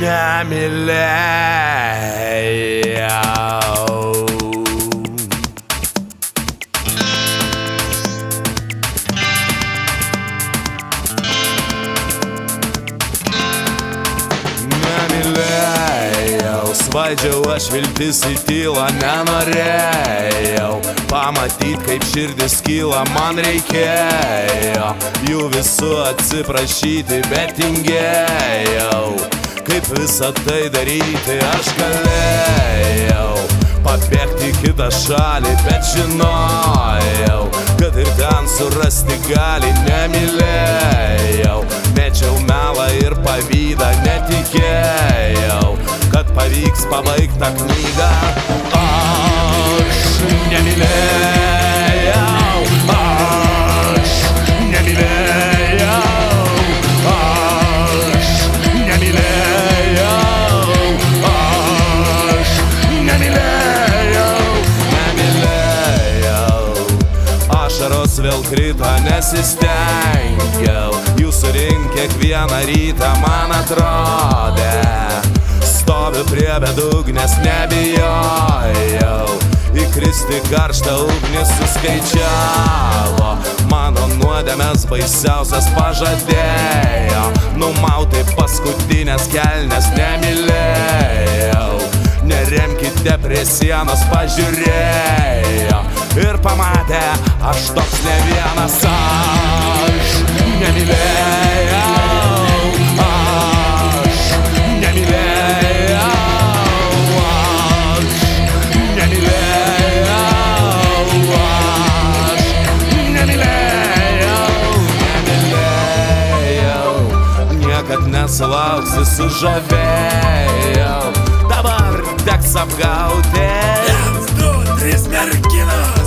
nemylėjau. Svaidžiau aš viltis į tylą, nenorėjau pamatyt, kaip širdis kyla, man reikėjo jų visų atsiprašyti, bet tingėjau, kaip visą tai daryti. Aš galėjau pabėgti į kitą šalį, bet žinojau, kad ir ten surasti gali. Nemylėjau, mečiau melą ir pavydą, netikėjau, kad pavyks pabaigt tą knygą. Aš nemylėjau, aš nemylėjau, aš nemylėjau, aš nemylėjau, nemylėjau. Ašaros vėl krito, nesistengiau jų surinkt kiekvieną rytą, man atrodė. Stoviu prie bedugnės, nebijojau įkristi karštą ugnį, suskaičiavo mano nuodėmes baisiausias, pažadėjo numauti paskutinės kelnes. Nemylėjau, neremkite prie sienos, pažiūrėjo ir pamatė, aš toks ne vienas. Aš nemylėjau, kad nesulauksi, sužavėjau, dabar teks apgauti. 1, 2, 3 merginos.